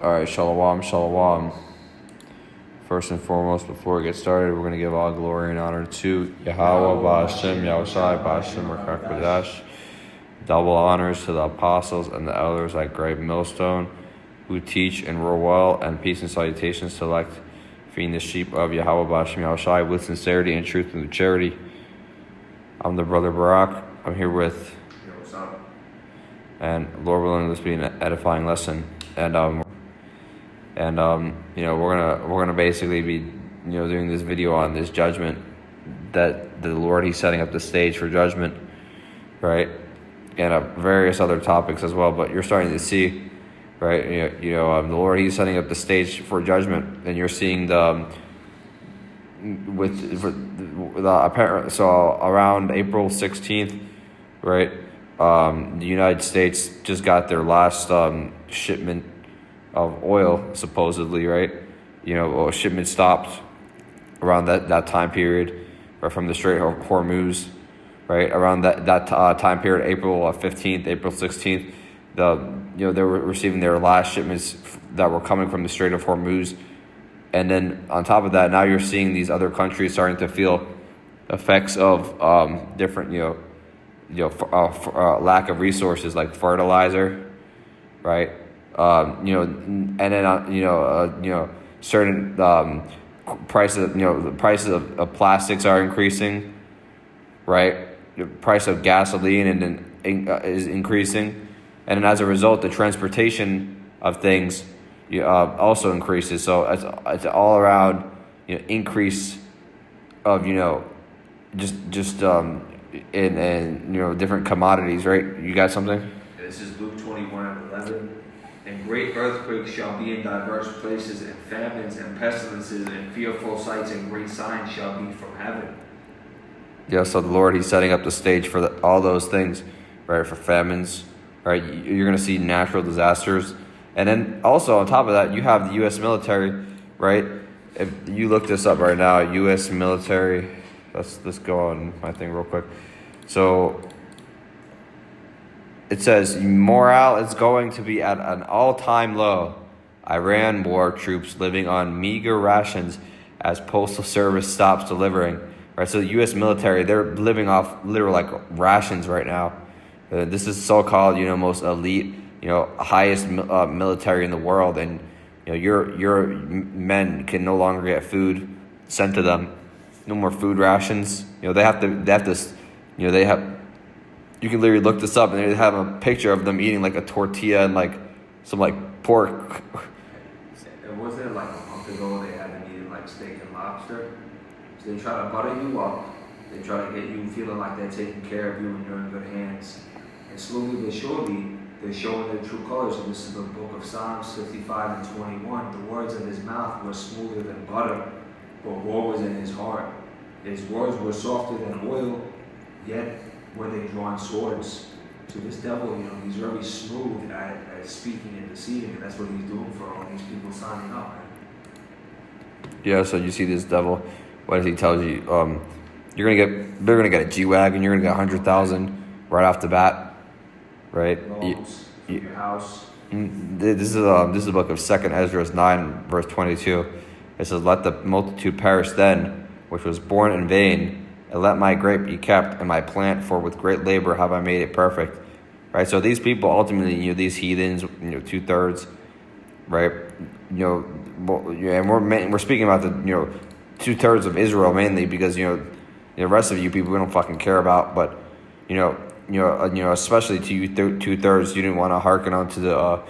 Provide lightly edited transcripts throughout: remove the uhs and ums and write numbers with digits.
Alright, shalom, shalom. First and foremost, before we get started, we're going to give all glory and honor to Yahweh, Ba'ashem, Yahushai, Ba'ashem, Rakak Kodesh. Double honors to the apostles and the elders at Great Millstone, who teach and rule well, and peace and salutations to elect, feeding the sheep of Yahweh, Ba'ashem, Yahushai, with sincerity and truth and charity. I'm the brother Barak. I'm here with... Yo, what's up? And Lord willing, this will be an edifying lesson. We're gonna basically be, doing this video on this judgment that the Lord, He's setting up the stage for judgment, right? And various other topics as well. But you're starting to see, right? The Lord, He's setting up the stage for judgment, and you're seeing so around April 16th, right? The United States just got their last shipment of oil, supposedly, right? Shipment stopped around that time period, right, from the Strait of Hormuz, right? Around that time period, April 15th, April 16th, they were receiving their last shipments that were coming from the Strait of Hormuz, and then on top of that, now you're seeing these other countries starting to feel effects of different, lack of resources like fertilizer, right? Certain prices, the prices of plastics are increasing, right? The price of gasoline is increasing, and then as a result, the transportation of things also increases. So it's all around increase of in different commodities, right? You got something? This is Luke 21:11. And great earthquakes shall be in diverse places, and famines and pestilences and fearful sights and great signs shall be from heaven. Yeah, so the Lord, He's setting up the stage for all those things, right? For famines, right? You're going to see natural disasters. And then also on top of that, you have the U.S. military, right? If you look this up right now, U.S. military, let's go on my thing real quick. So it says, morale is going to be at an all-time low. Iran war troops living on meager rations as Postal Service stops delivering. Right, so the U.S. military, they're living off literal rations right now. This is so-called, most elite, highest military in the world, and your men can no longer get food sent to them. No more food rations. You can literally look this up, and they have a picture of them eating a tortilla and some pork. And wasn't it a month ago they had them eating steak and lobster? So they try to butter you up. They try to get you feeling like they're taking care of you and you're in good hands. And slowly but surely, they're showing their true colors. And this is the book of Psalms 55:21. The words of his mouth were smoother than butter, but war was in his heart. His words were softer than oil, yet were they drawn swords. To this devil, he's very smooth at speaking and deceiving, and that's what he's doing for all these people signing up, man. Yeah, so you see this devil, what does he tell you? They're gonna get a G-Wagon, you're gonna get 100,000 right off the bat, right? Loans for your house. This is the book of 2nd Ezra 9, verse 22. It says, let the multitude perish then, which was born in vain, and let my grape be kept and my plant, for with great labor have I made it perfect. Right? So these people ultimately, these heathens, 2/3, right? And we're speaking about the 2/3 of Israel mainly, because the rest of you people we don't fucking care about. But especially to you 2/3, you didn't want to hearken on to the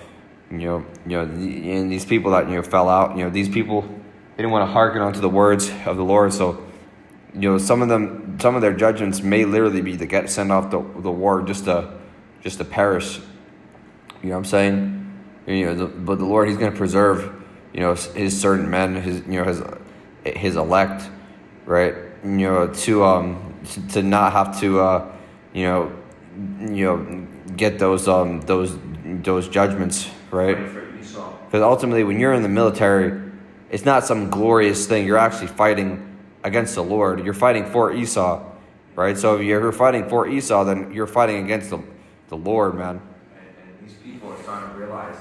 and these people that fell out. These people, they didn't want to hearken on to the words of the Lord. So some of their judgments may literally be to get sent off the war just to perish. You know what I'm saying? But the Lord, He's going to preserve, His certain men, His elect, right? To not have to, get those judgments, right? Because ultimately, when you're in the military, it's not some glorious thing. You're actually fighting against the Lord. You're fighting for Esau, right? So if you're fighting for Esau, then you're fighting against the Lord, man. And these people are starting to realize,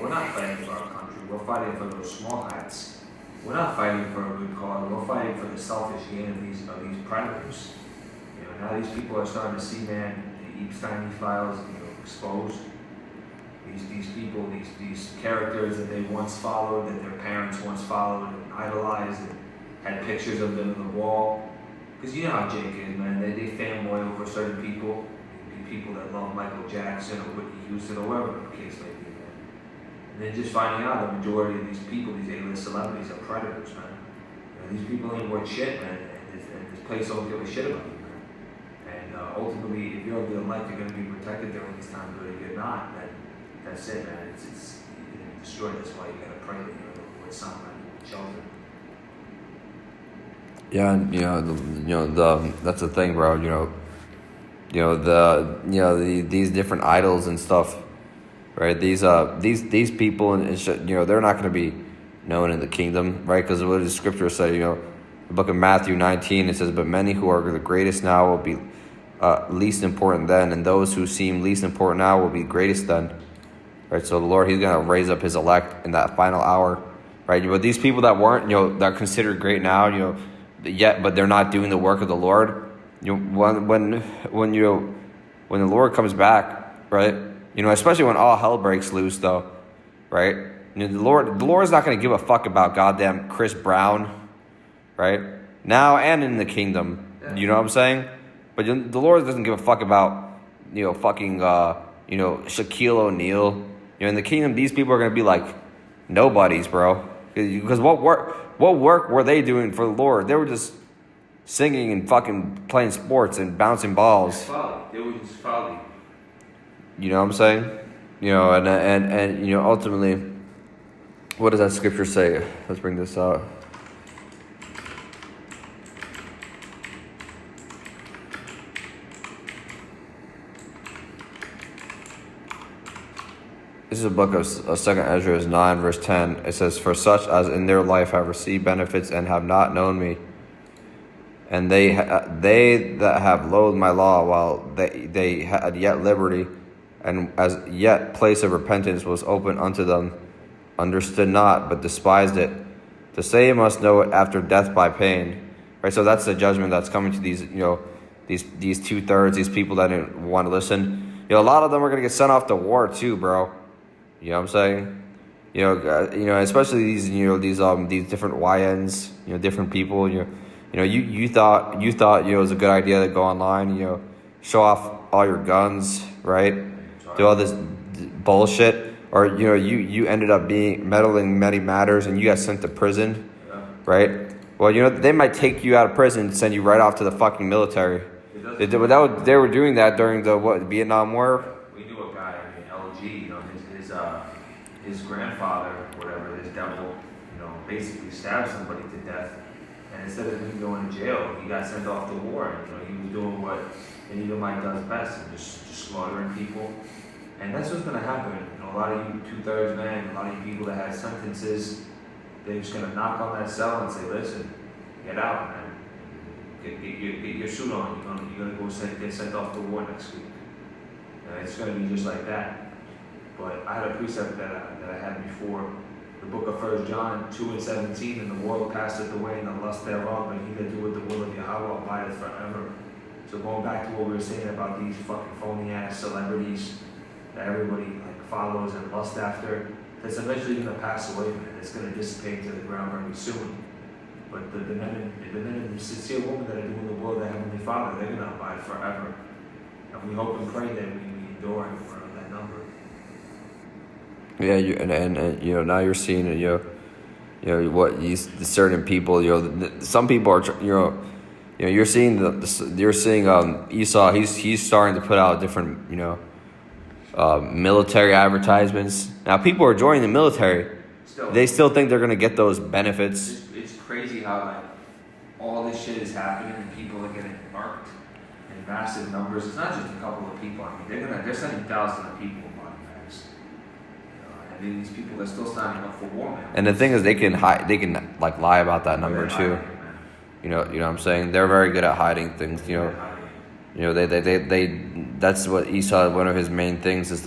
We're not fighting for our country. We're fighting for those small hats. We're not fighting for a good cause. We're fighting for the selfish gain of these predators. Now these people are starting to see, man, the Epstein files, exposed. These people, these characters that they once followed, that their parents once followed and idolized, and had pictures of them on the wall. Because you know how Jake is, man. They fanboy over certain people. People that love Michael Jackson or Whitney Houston or whatever the case may be, man. And then just finding out the majority of these people, these A-list celebrities, are predators, man. These people ain't worth shit, man. And this place don't give a shit about you, man. And ultimately, if you're of your life, you're going to be protected during these times, but if you're not, then that's it, man. It's you're going to be destroyed. That's why you got to pray that you're with someone, children. Yeah, and that's the thing, bro. These different idols and stuff, right? These people and shit, they're not going to be known in the kingdom, right? Because what does the scripture say? The book of Matthew 19, it says, "But many who are the greatest now will be least important then, and those who seem least important now will be greatest then." Right? So the Lord, He's going to raise up His elect in that final hour, right? But these people that weren't, that are considered great now, yet, but they're not doing the work of the Lord. When the Lord comes back, right? Especially when all hell breaks loose, though, right? The Lord's not going to give a fuck about goddamn Chris Brown, right? Now and in the kingdom, you know what I'm saying? But the Lord doesn't give a fuck about fucking Shaquille O'Neal. In the kingdom, these people are going to be like nobodies, bro. Because what work were they doing for the Lord? They were just singing and fucking playing sports and bouncing balls. Folly. They were just folly. You know what I'm saying? And ultimately, what does that scripture say? Let's bring this out. This is a book of 2nd Ezra 9, verse 10. It says, "For such as in their life have received benefits and have not known me, and they that have loathed my law while they had yet liberty, and as yet place of repentance was open unto them, understood not, but despised it. The same must know it after death by pain." Right? So that's the judgment that's coming to these, these 2/3, these people that didn't want to listen. A lot of them are going to get sent off to war too, bro. You know what I'm saying? Especially these different YNs, different people, you thought it was a good idea to go online, show off all your guns, right? Do all this bullshit, or you ended up being meddling in many matters and you got sent to prison, right? Well, they might take you out of prison and send you right off to the fucking military. They were doing that during the Vietnam War. We knew a guy, LG, his grandfather, whatever, this devil, basically stabbed somebody to death. And instead of him going to jail, he got sent off to war. And, he was doing what an Edomite does best, and just slaughtering people. And that's what's going to happen. A lot of you 2/3 men, a lot of you people that had sentences, they're just going to knock on that cell and say, "Listen, get out, man. Get your suit on. You're going to go get sent off to war next week." And it's going to be just like that. But I had a precept that I had before, the book of 1 John 2:17, "And the world passeth away and the lust thereof, but he that doeth the will of Yahweh abideth forever." So going back to what we were saying about these fucking phony ass celebrities that everybody follows and lusts after, that's eventually going to pass away, man. It's going to dissipate to the ground very soon. But the men and the sincere women that are doing the will of the Heavenly Father, they're going to abide forever. And we hope and pray that we endure and we're on that number. Yeah, and now you're seeing what these certain people, some people are, you're seeing Esau. He's starting to put out different military advertisements. Now people are joining the military. They still think they're gonna get those benefits. It's crazy how all this shit is happening and people are getting marked in massive numbers. It's not just a couple of people. I mean, they're sending thousands of people in body bags. And these people are still signing up for war, man. And the thing is, they can lie about that number too. You know what I'm saying? They're very good at hiding things. They that's what Esau. One of his main things is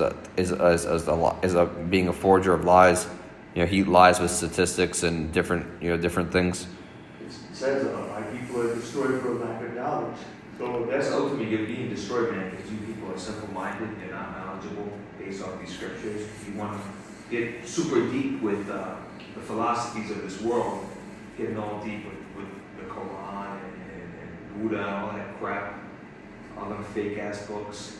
being a forger of lies. He lies with statistics and different things. It says my people are destroyed for lack of knowledge. So That's ultimately you're being destroyed, man, because you people are simple-minded. You're not knowledgeable based off these scriptures. If you want to get super deep with the philosophies of this world, getting all deep with the Quran and Buddha and all that crap, all them fake-ass books.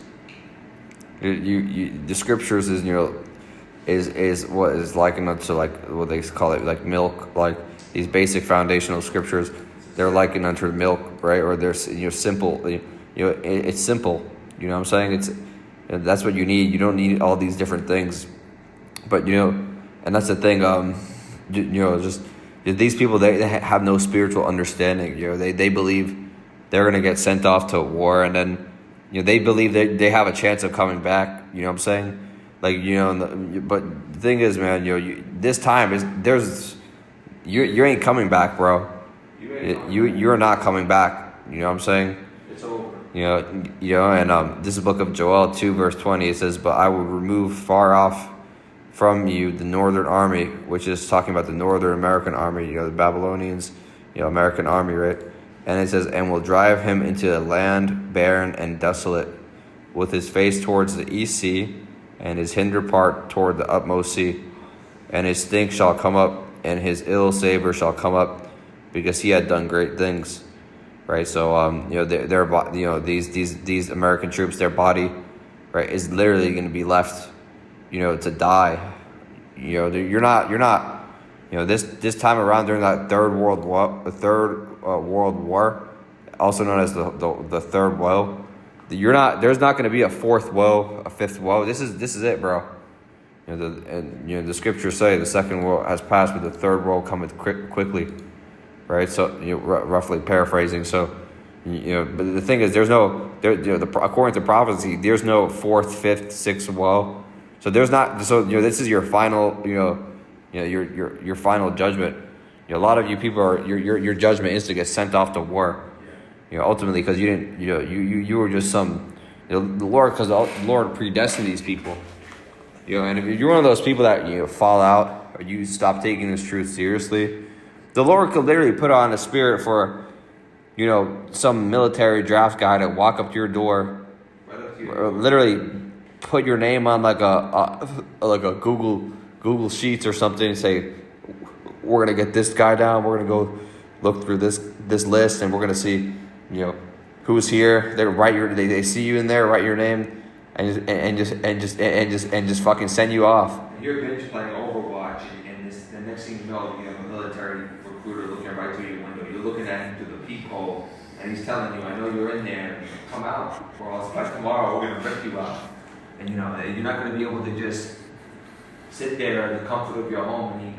The scriptures is what is likened to like what they call it, like milk, like these basic foundational scriptures. They're likened unto milk, right? Or they're simple. It's simple. You know what I'm saying? That's what you need. You don't need all these different things. But and that's the thing. Just these people, they have no spiritual understanding. They believe they're gonna get sent off to war, and then they believe they have a chance of coming back. You know what I'm saying? Like but the thing is, man, this time you ain't coming back, bro. You're not coming back. You know what I'm saying? It's over. And this is the book of Joel 2 verse 20. It says, "But I will remove far off from you the northern army," which is talking about the Northern American army. The Babylonians, American army, right? And it says, "And will drive him into a land barren and desolate, with his face towards the east sea, and his hinder part toward the utmost sea. And his stink shall come up, and his ill savor shall come up, because he had done great things." Right. So these American troops, their body, right, is literally going to be left, to die. You're not. This time around during that Third World War, also known as the Third Woe. There's not going to be a fourth woe, a fifth woe. This is it, bro. The scriptures say the second woe has passed, but the third woe cometh quickly. Right, so roughly paraphrasing. So, but the thing is, according to prophecy, there's no fourth, fifth, sixth woe. So there's not. So this is your final. Your final judgment. A lot of you people are your judgment is to get sent off to war. Ultimately, because you didn't. You were just some. The Lord, because the Lord predestined these people. And if you're one of those people that fall out or you stop taking this truth seriously, the Lord could literally put on a spirit for, some military draft guy to walk up to your door, or literally put your name on like a Google Sheets or something and say, "We're gonna get this guy down. We're gonna go look through this list, and we're gonna see, who's here." They see you in there, write your name, and just fucking send you off. You're binge playing Overwatch, and the next thing you know, you have a military recruiter looking right through your window. You're looking at him through the peephole, and he's telling you, "I know you're in there. Come out, or else by tomorrow we're gonna rip you out." And you're not gonna be able to just sit there in the comfort of your home and eat,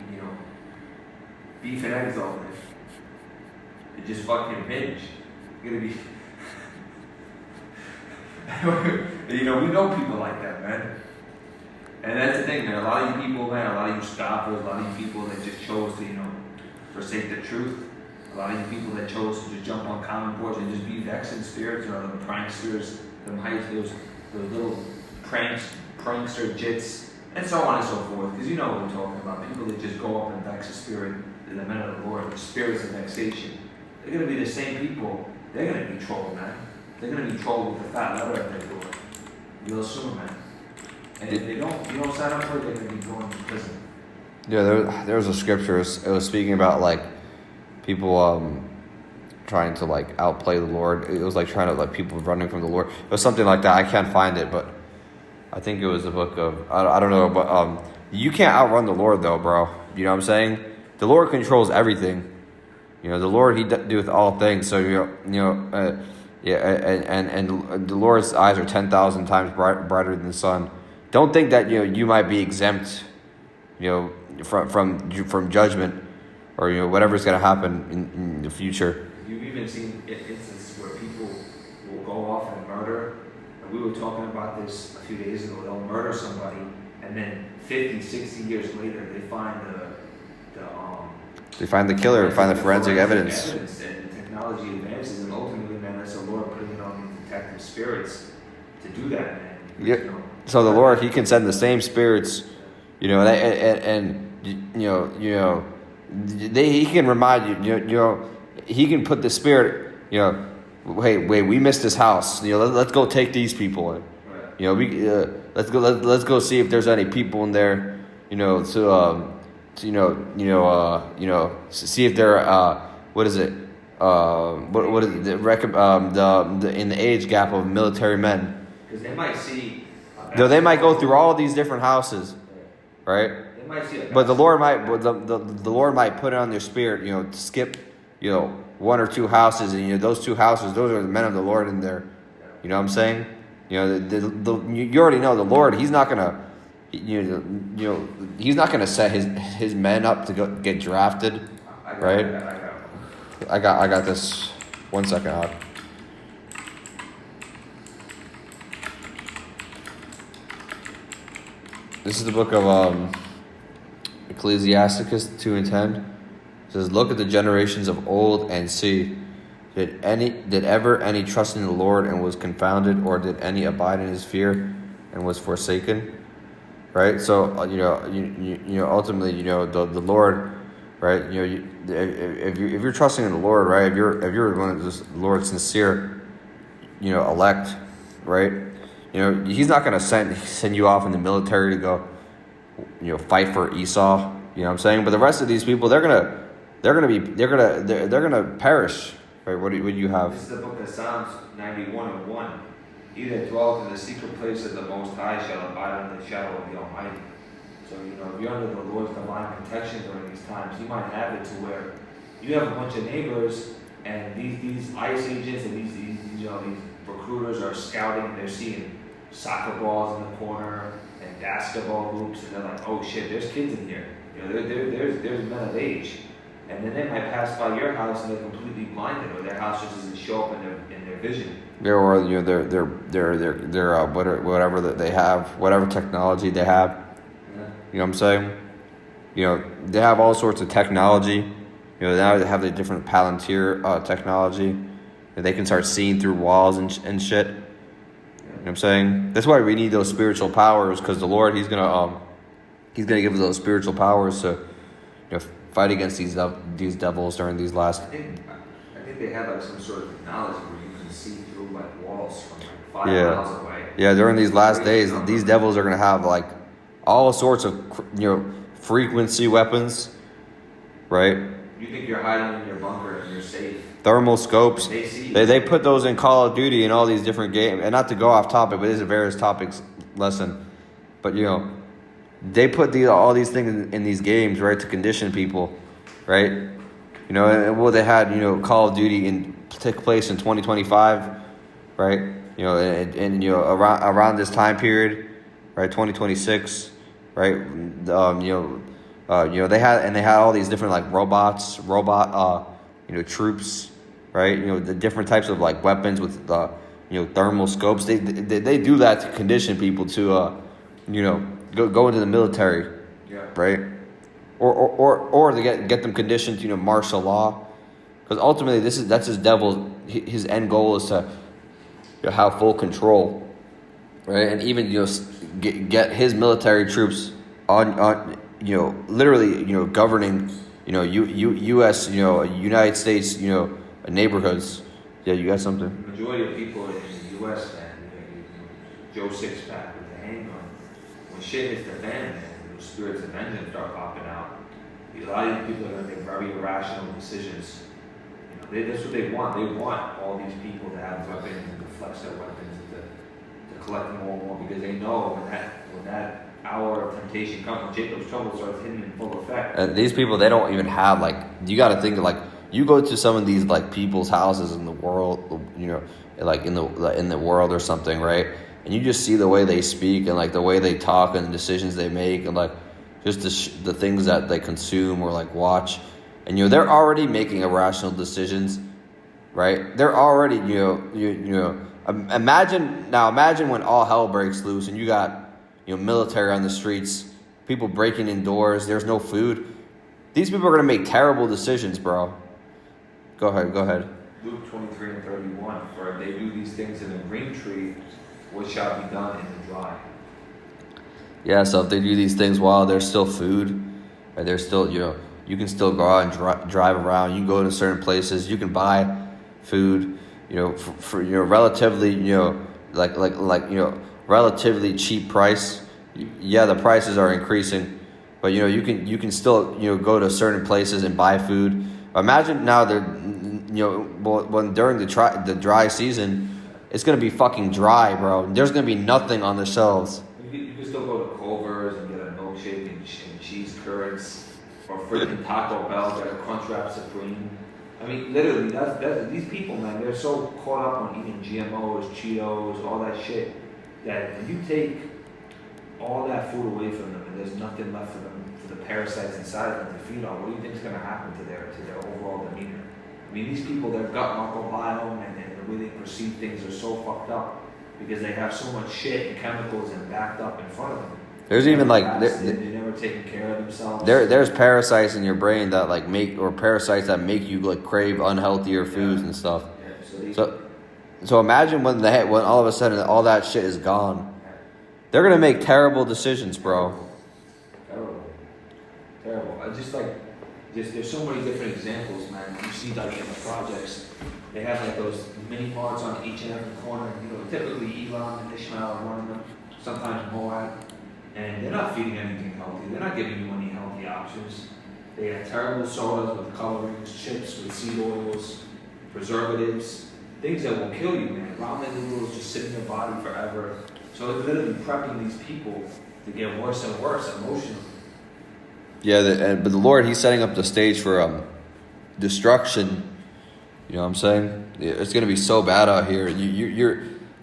beef and eggs all day. You just fucking binge. You're gonna be. We know people like that, man. And that's the thing, man. A lot of you people, man, a lot of you scoffers, a lot of you people that just chose to, forsake the truth. A lot of you people that chose to just jump on comment boards and just be vexing spirits, the pranksters, them those little prankster jits, and so on and so forth. Because you know what we're talking about. People that just go up and vex the spirit, the men of the Lord, the spirits of vexation. They're going to be the same people. They're going to be trolled, man. They're going to be trolled with the fat letter at their door. Real soon, man. And if you don't sign up for it, they're going to be going to prison. Yeah, there was a scripture. It was speaking about like people trying to like outplay the Lord. It was like trying to like people running from the Lord. It was something like that. I can't find it, but I think it was a book of I don't know, but you can't outrun the Lord though, bro. You know what I'm saying? The Lord controls everything. The Lord, He doeth all things. So and the Lord's eyes are 10,000 times brighter than the sun. Don't think that you might be exempt, from judgment, or whatever's gonna happen in the future. You've even seen instances where people will go off and murder. And we were talking about this a few days ago. They'll murder somebody, and then 50, 60 years later, they find the killer, find the forensic evidence. And the technology advances, and ultimately, man, that's the Lord putting it on these detective spirits to do that, man. Yeah. So the Lord, He can send the same spirits, He can remind you, He can put the spirit, hey, wait, we missed this house. Let's go take these people in. Right. Let's go see if there's any people in there, see if they're what is it? What is it? The in the age gap of military men. Because they might see. They might go through all these different houses, right? They might see. But the Lord might put it on their spirit, to skip, one or two houses, and those two houses, those are the men of the Lord in there. You know what I'm saying? You already know the Lord. He's not gonna, He's not gonna set his men up to go get drafted, right? I got this. 1 second, Odd. This is the book of Ecclesiasticus 2:10. It says, "Look at the generations of old and see, did ever any trust in the Lord and was confounded, or did any abide in His fear and was forsaken?" Right. So ultimately, the Lord, right? If you're trusting in the Lord, right? If you're one of the Lord's sincere, elect, right? He's not going to send you off in the military to go, fight for Esau. You know what I'm saying? But the rest of these people, they're gonna perish. Right? What do you have? This is the book of Psalms 91:1. He that dwelleth in the secret place of the Most High shall abide under the shadow of the Almighty. So if you're under the Lord's divine protection during these times, you might have it to where you have a bunch of neighbors, and these ICE agents and these recruiters are scouting, and they're seeing soccer balls in the corner and basketball hoops, and they're like, "Oh shit, there's kids in here. There's men of age," and then they might pass by your house and they're completely blinded, or their house just doesn't show up in their vision. Or they're whatever that they have, whatever technology they have. Yeah. You know what I'm saying? They have all sorts of technology. Now they have the different Palantir technology. They can start seeing through walls and shit. You know what I'm saying? That's why we need those spiritual powers, because the Lord, He's gonna give us those spiritual powers to fight against these devils during these last. I think they have like some sort of technology where you can see through like walls from like 5 miles away. Yeah, during these last days, these devils are gonna have like all sorts of frequency weapons, right? You think you're hiding in your bunker and you're safe. Thermal scopes. They see you. They put those in Call of Duty and all these different games. And not to go off topic, but it is a various topics lesson. But they put all these things in these games, right, to condition people, right? And they had Call of Duty take place in 2025, right? And around this time period, right, 2026, right? They had all these different like robot troops, right? The different types of like weapons with thermal scopes. They do that to condition people to go into the military, right? Or to get them conditioned to martial law, because ultimately that's his devil. His end goal is to have full control, right? And even get his military troops on literally governing U.S. United States neighborhoods. Yeah, you got something? The majority of people in the U.S., man, Joe Sixpack with the handgun. When shit hits the fan, man, the spirits of vengeance start popping out. A lot of these people are going to make very irrational decisions. That's what they want. They want all these people to have weapons and to flex their weapons and to collect more and more, because they know when that hour of temptation comes, when Jacob's trouble starts hitting in full effect. And these people, they don't even have you got to think you go to some of these people's houses in the world, like in the world or something, right? And you just see the way they speak and the way they talk and the decisions they make and just the things that they consume or watch, and they're already making irrational decisions, right? They're already imagine when all hell breaks loose and you got military on the streets, people breaking in doors, there's no food. These people are gonna make terrible decisions, bro. Go ahead. Luke 23:31, for they do these things in the green tree, what shall be done in the dry. Yeah, so if they do these things while there's still food, and there's still, you can still go out and drive around. You can go to certain places. You can buy food, for relatively, relatively cheap price. Yeah, the prices are increasing, but you can still go to certain places and buy food. Imagine now when during the dry season, it's gonna be fucking dry, bro. There's gonna be nothing on the shelves. You can still go to Culver's and get a milkshake and cheese curds, or freaking Taco Bell, get a Crunchwrap Supreme. I mean, literally, that's these people, man. They're so caught up on eating GMOs, Cheetos, all that shit, that when you take all that food away from them and there's nothing left for them, for the parasites inside of them to feed on, what do you think is going to happen to their overall demeanor? I mean, these people, their gut microbiome and the way they perceive things are so fucked up because they have so much shit and chemicals and backed up in front of them. There's even they're never taking care of themselves. There's parasites in your brain that parasites that make you crave unhealthier foods and stuff. Yeah, so imagine when all of a sudden all that shit is gone. They're gonna make terrible decisions, bro. Terrible. There's so many different examples, man. You see, in the projects, they have those mini marts on each and every corner. Typically Elon and Ishmael are running them. Sometimes Moab, and they're not feeding anything healthy. They're not giving you any healthy options. They have terrible sodas with colorings, chips with seed oils, preservatives, things that will kill you, man. Ramen noodles just sit in your body forever. So they're literally prepping these people to get worse and worse emotionally. Yeah, but the Lord, He's setting up the stage for destruction. You know what I'm saying? It's gonna be so bad out here.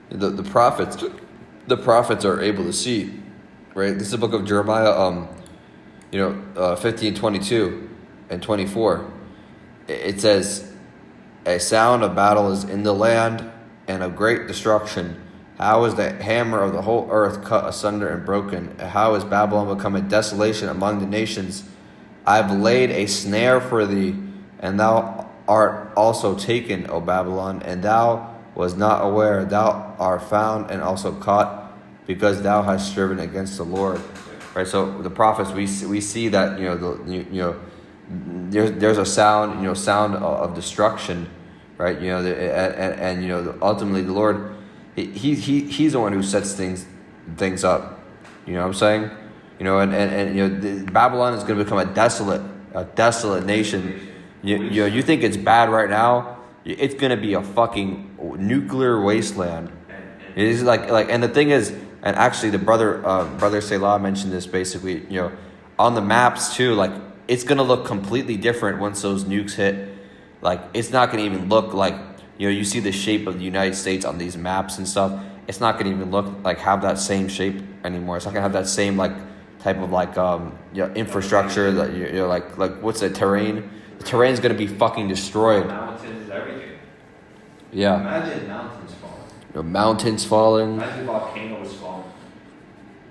The prophets. The prophets are able to see, right? This is the book of Jeremiah. 15:22 and 24. It says, "A sound of battle is in the land, and of great destruction. How is the hammer of the whole earth cut asunder and broken? How is Babylon become a desolation among the nations? I have laid a snare for thee, and thou art also taken, O Babylon, and thou was not aware. Thou art found and also caught, because thou hast striven against the Lord." Right. So the prophets, we see that there's a sound sound of destruction, right? Ultimately the Lord. He's the one who sets things up. You know what I'm saying? Babylon is going to become a desolate nation. You think it's bad right now? It's going to be a fucking nuclear wasteland. It is and the thing is, and actually the brother Selah mentioned this basically. On the maps too. It's going to look completely different once those nukes hit. It's not going to even look like. You see the shape of the United States on these maps and stuff. It's not going to even look have that same shape anymore. It's not going to have that same type of infrastructure that what's the terrain? The terrain's going to be fucking destroyed. Mountains, everything. Yeah. Imagine mountains falling. Mountains falling. Imagine volcanoes falling.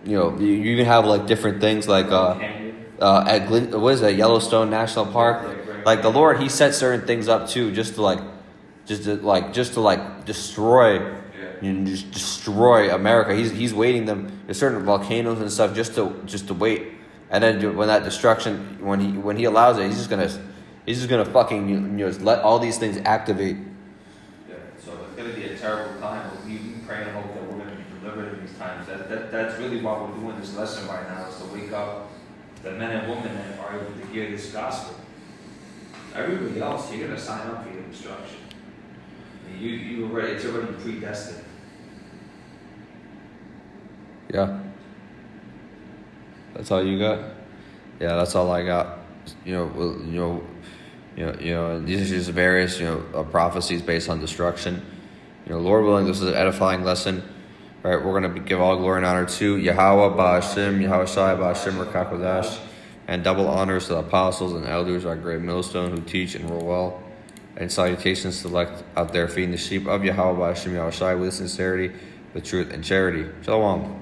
You can have different things at what is that, Yellowstone National Park? The Lord, He set certain things up too, just to destroy, just destroy America. He's waiting them. There's certain volcanoes and stuff just to wait, and then when that destruction, when he allows it, he's just gonna fucking let all these things activate. Yeah. So it's gonna be a terrible time. We pray and hope that we're gonna be delivered in these times. That's really why we're doing this lesson right now, is to wake up the men and women that are able to hear this gospel. Everybody else, you're gonna sign up for your destruction. It's already predestined. Yeah. That's all you got? Yeah, that's all I got. These are just various, prophecies based on destruction. Lord willing, this is an edifying lesson. All right, we're going to give all glory and honor to Yahweh, Ba'ashim, Yahweh Shai, Ba'ashim, Rakakodash, and double honors to the apostles and elders, our great millstone, who teach and rule well. And salutations to elect out there feeding the sheep of Yahweh, Ba'ashim, Yahweh Shai, with sincerity, with truth, and charity. Shalom.